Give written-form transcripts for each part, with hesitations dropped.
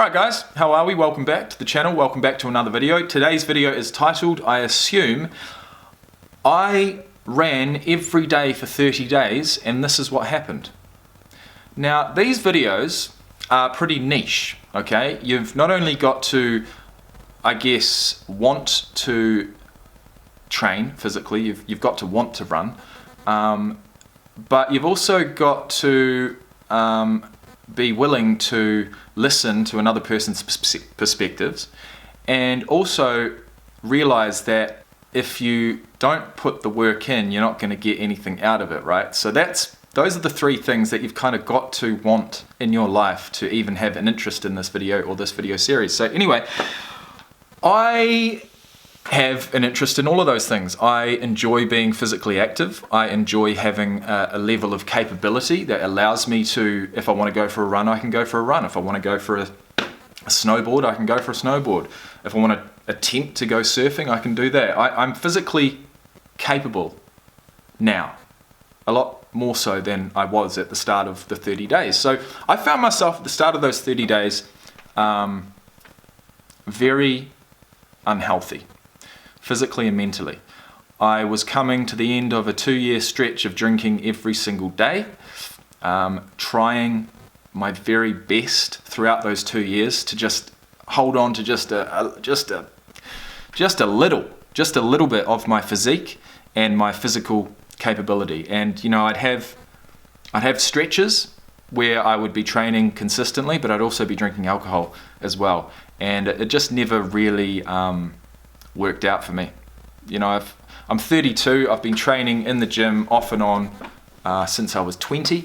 Alright guys, how are we? Welcome back to the channel, welcome back to another video. Today's video is titled, I assume, I ran every day for 30 days and this is what happened. Now these videos are pretty niche, okay? You've not only got to, I guess, want to train physically, you've got to want to run, but you've also got to be willing to listen to another person's perspectives and also realize that if you don't put the work in, you're not going to get anything out of it, right? So those are the three things that you've kind of got to want in your life to even have an interest in this video or this video series. So anyway, I have an interest in all of those things. I enjoy being physically active. I enjoy having a level of capability that allows me to, if I want to go for a run, I can go for a run. If I want to go for a snowboard, I can go for a snowboard. If I want to attempt to go surfing, I can do that. I'm physically capable now, a lot more so than I was at the start of the 30 days. So I found myself at the start of those 30 days very unhealthy, physically and mentally. I was coming to the end of a 2-year stretch of drinking every single day, trying my very best throughout those 2 years to just hold on to just a little bit of my physique and my physical capability. And you know, I'd have stretches where I would be training consistently, but I'd also be drinking alcohol as well, and it just never really worked out for me. You know, I'm 32, I've been training in the gym off and on since I was 20.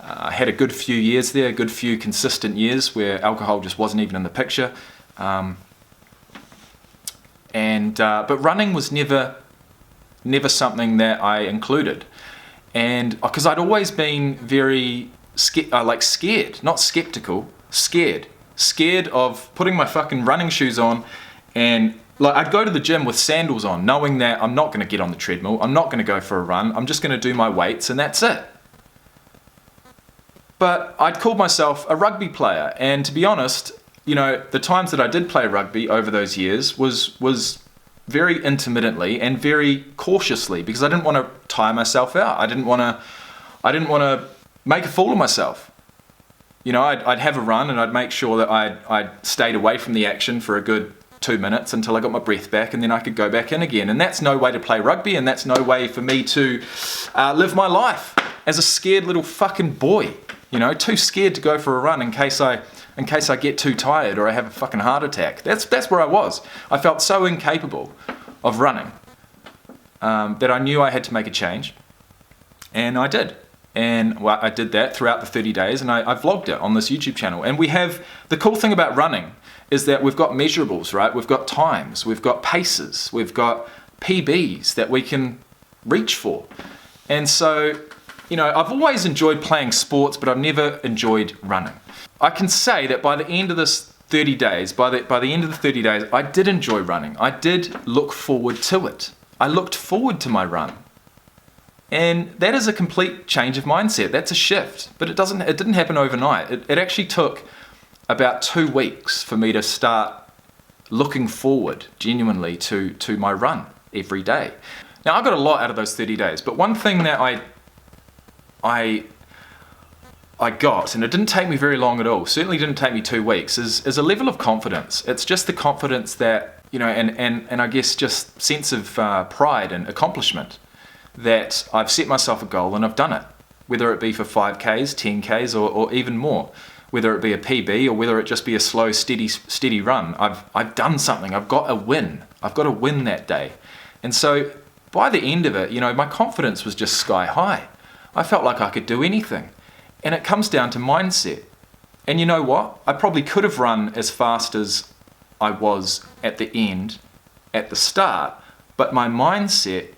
I had a good few years there, a good few consistent years where alcohol just wasn't even in the picture. But running was never something that I included. And because I'd always been very scared, not skeptical, scared of putting my fucking running shoes on, and I'd go to the gym with sandals on, knowing that I'm not going to get on the treadmill, I'm not going to go for a run, I'm just going to do my weights and that's it. But I'd called myself a rugby player, and to be honest, you know, the times that I did play rugby over those years was very intermittently and very cautiously, because I didn't want to tire myself out. I didn't want to make a fool of myself. You know, I'd have a run and I'd make sure that I'd stayed away from the action for a good 2 minutes until I got my breath back, and then I could go back in again. And that's no way to play rugby, and that's no way for me to live my life as a scared little fucking boy. You know, too scared to go for a run in case I get too tired or I have a fucking heart attack. That's where I was. I felt so incapable of running that I knew I had to make a change, and I did. And well, I did that throughout the 30 days, and I vlogged it on this YouTube channel. And we have, the cool thing about running is that we've got measurables, right? We've got times, we've got paces, we've got PBs that we can reach for. And so, you know, I've always enjoyed playing sports, but I've never enjoyed running. I can say that by the end of this 30 days, by the end of the 30 days, I did enjoy running. I did look forward to it. I looked forward to my run. And that is a complete change of mindset. That's a shift, but it didn't happen overnight. It actually took about 2 weeks for me to start looking forward genuinely to my run every day. Now I got a lot out of those 30 days, but one thing that I got, and it didn't take me very long at all, certainly didn't take me 2 weeks, is a level of confidence. It's just the confidence that, you know, and I guess just sense of pride and accomplishment that I've set myself a goal and I've done it, whether it be for 5Ks, 10Ks, or even more, whether it be a PB or whether it just be a slow, steady run. I've done something. I've got a win. I've got a win that day. And so by the end of it, you know, my confidence was just sky high. I felt like I could do anything. And it comes down to mindset. And you know what? I probably could have run as fast as I was at the end, at the start, but my mindset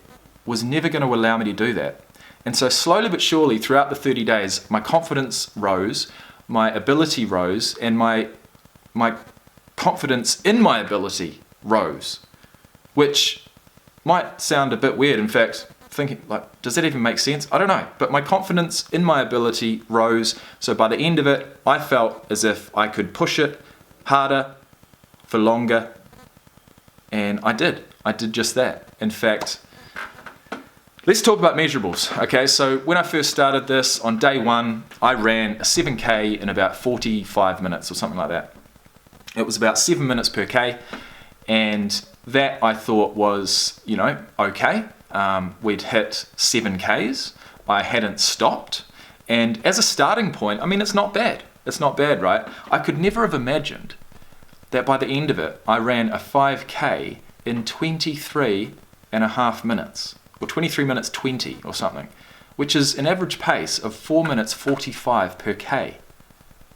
was never going to allow me to do that. And so slowly but surely throughout the 30 days, my confidence rose, my ability rose, and my confidence in my ability rose, which might sound a bit weird. In fact, thinking, like, does that even make sense? I don't know. But my confidence in my ability rose. So by the end of it, I felt as if I could push it harder for longer. And I did. I did just that. In fact, let's talk about measurables. Okay, so when I first started this, on day one, I ran a 7K in about 45 minutes or something like that. It was about 7 minutes per K. And that I thought was, okay. We'd hit 7Ks. I hadn't stopped. And as a starting point, I mean, it's not bad. It's not bad, right? I could never have imagined that by the end of it, I ran a 5K in 23 and a half minutes, or 23 minutes 20 or something, which is an average pace of 4 minutes 45 per K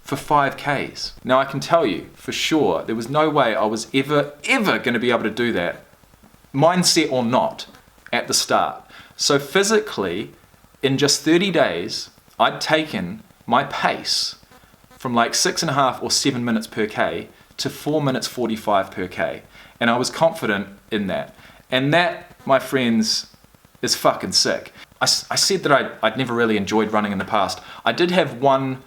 for 5Ks. Now I can tell you for sure, there was no way I was ever going to be able to do that, mindset or not, at the start. So physically, in just 30 days, I'd taken my pace from like 6.5 or 7 minutes per K to 4 minutes 45 per K. And I was confident in that. And that, my friends, is fucking sick. I said that I'd never really enjoyed running in the past. I did have one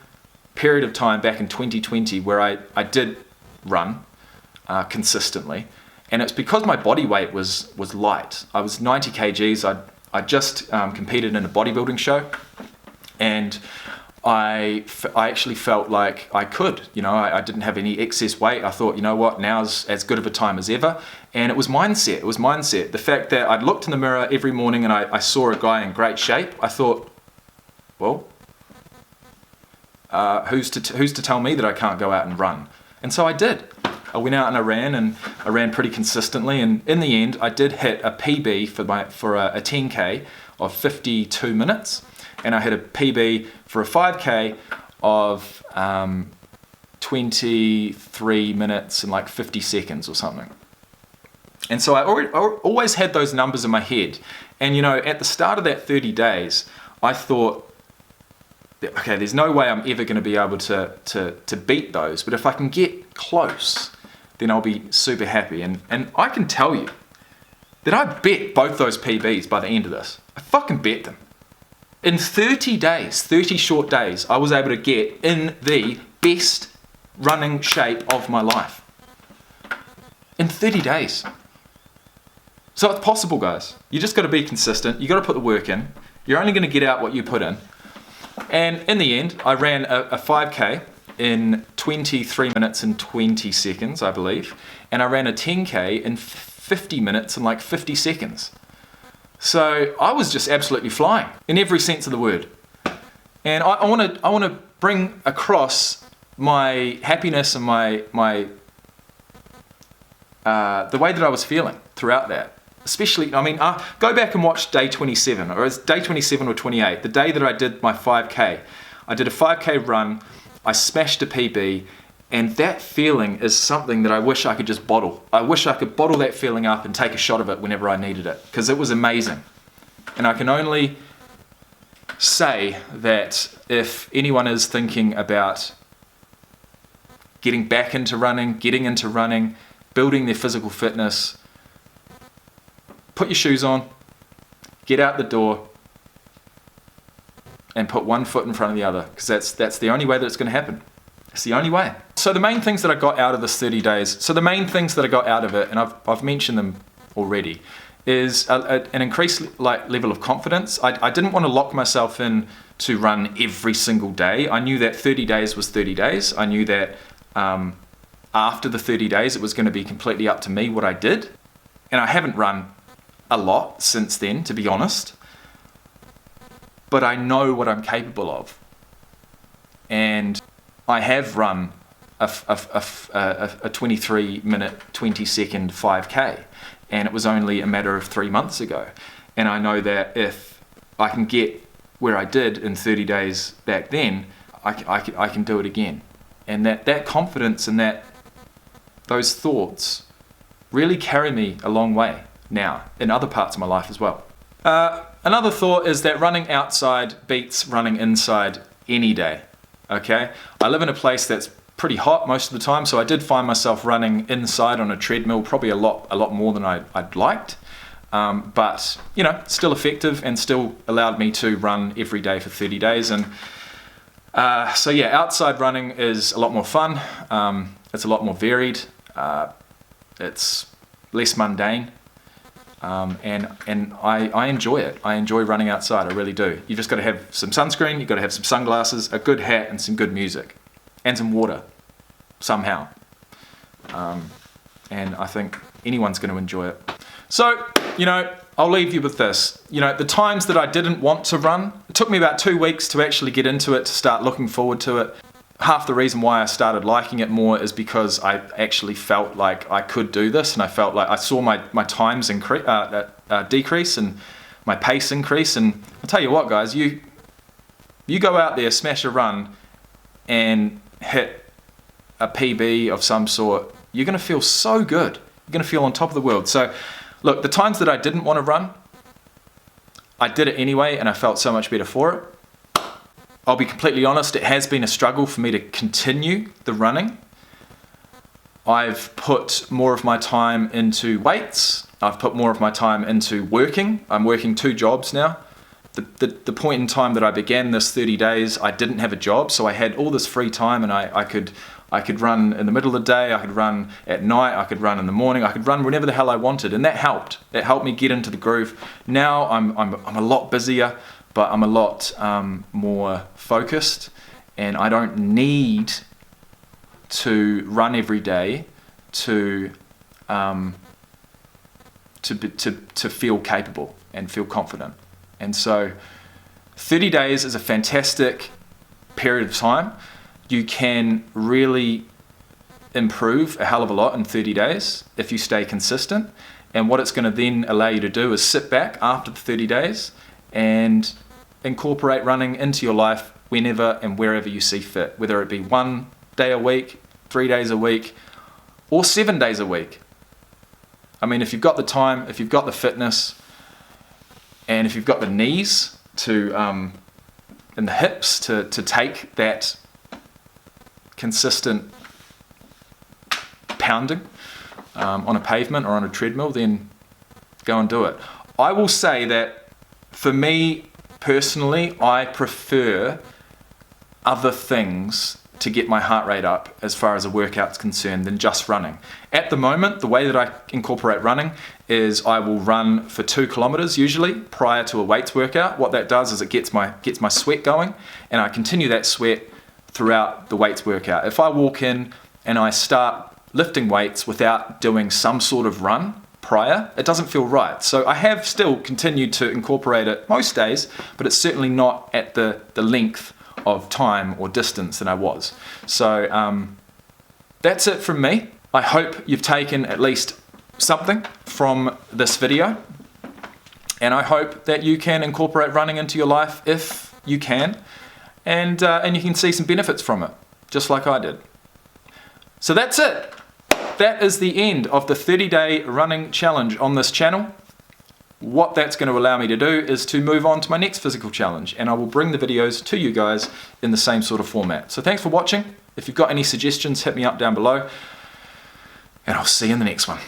period of time back in 2020 where I did run consistently. And it's because my body weight was light. I was 90 kgs. I just competed in a bodybuilding show. And I actually felt like I could, I didn't have any excess weight. I thought, now's as good of a time as ever. And it was mindset. The fact that I'd looked in the mirror every morning and I saw a guy in great shape, I thought, well, who's to tell me that I can't go out and run? And so I did. I went out and I ran pretty consistently. And in the end, I did hit a PB for a 10K of 52 minutes. And I hit a PB for a 5K of 23 minutes and like 50 seconds or something. And so I always had those numbers in my head. And at the start of that 30 days, I thought, okay, there's no way I'm ever going to be able to beat those. But if I can get close, then I'll be super happy. And I can tell you that I bet both those PBs by the end of this. I fucking bet them. In 30 days, 30 short days, I was able to get in the best running shape of my life. In 30 days. So it's possible, guys. You just got to be consistent. You got to put the work in. You're only going to get out what you put in. And in the end, I ran a 5K in 23 minutes and 20 seconds, I believe. And I ran a 10K in 50 minutes and like 50 seconds. So I was just absolutely flying in every sense of the word. And I want to bring across my happiness and my the way that I was feeling throughout that. Especially, go back and watch day 27, or it's day 27 or 28, the day that I did my 5K. I did a 5K run, I smashed a PB, and that feeling is something that I wish I could just bottle. I wish I could bottle that feeling up and take a shot of it whenever I needed it, because it was amazing. And I can only say that if anyone is thinking about getting back into running, building their physical fitness, put your shoes on, get out the door, and put one foot in front of the other, because that's the only way that it's going to happen. It's the only way. So the main things that I got out of this 30 days, and I've mentioned them already, is an increased level of confidence. I didn't want to lock myself in to run every single day. I knew that 30 days was 30 days. I knew that after the 30 days, it was going to be completely up to me what I did. And I haven't run a lot since then, to be honest. But I know what I'm capable of. And I have run a 23-minute, 20-second 5K. And it was only a matter of 3 months ago. And I know that if I can get where I did in 30 days back then, I can do it again. And that confidence and those thoughts really carry me a long way now in other parts of my life as well. Another thought is that running outside beats running inside any day. Okay, I live in a place that's pretty hot most of the time, so I did find myself running inside on a treadmill probably a lot more than I'd liked. but still effective and still allowed me to run every day for 30 days. And so yeah, outside running is a lot more fun. It's a lot more varied. It's less mundane. And I enjoy it. I enjoy running outside, I really do. You've just got to have some sunscreen, you've got to have some sunglasses, a good hat and some good music. And some water, somehow. And I think anyone's going to enjoy it. So, I'll leave you with this. The times that I didn't want to run, it took me about 2 weeks to actually get into it, to start looking forward to it. Half the reason why I started liking it more is because I actually felt like I could do this, and I felt like I saw my times decrease and my pace increase. And I'll tell you what, guys, you go out there, smash a run, and hit a PB of some sort, you're going to feel so good. You're going to feel on top of the world. So, look, the times that I didn't want to run, I did it anyway, and I felt so much better for it. I'll be completely honest, it has been a struggle for me to continue the running. I've put more of my time into weights. I've put more of my time into working. I'm working 2 jobs now. The point in time that I began this 30 days, I didn't have a job, so I had all this free time, and I could run in the middle of the day, I could run at night, I could run in the morning, I could run whenever the hell I wanted, and that helped. It helped me get into the groove. Now I'm a lot busier, but I'm a lot more focused, and I don't need to run every day to feel capable and feel confident. And so 30 days is a fantastic period of time. You can really improve a hell of a lot in 30 days if you stay consistent. And what it's going to then allow you to do is sit back after the 30 days and incorporate running into your life whenever and wherever you see fit, whether it be 1 day a week, 3 days a week, or 7 days a week. I mean, if you've got the time, if you've got the fitness, and if you've got the knees and the hips to take that consistent pounding on a pavement or on a treadmill, then go and do it. I will say that for me personally, I prefer other things to get my heart rate up as far as a workout's concerned than just running. At the moment, the way that I incorporate running is I will run for 2 kilometers usually prior to a weights workout. What that does is it gets my sweat going, and I continue that sweat throughout the weights workout. If I walk in and I start lifting weights without doing some sort of run prior, it doesn't feel right. So I have still continued to incorporate it most days, but it's certainly not at the length of time or distance that I was. So that's it from me. I hope you've taken at least something from this video, and I hope that you can incorporate running into your life if you can, and you can see some benefits from it, just like I did. So that's it. That is the end of the 30-day running challenge on this channel. What that's going to allow me to do is to move on to my next physical challenge, and I will bring the videos to you guys in the same sort of format. So thanks for watching. If you've got any suggestions, hit me up down below, and I'll see you in the next one.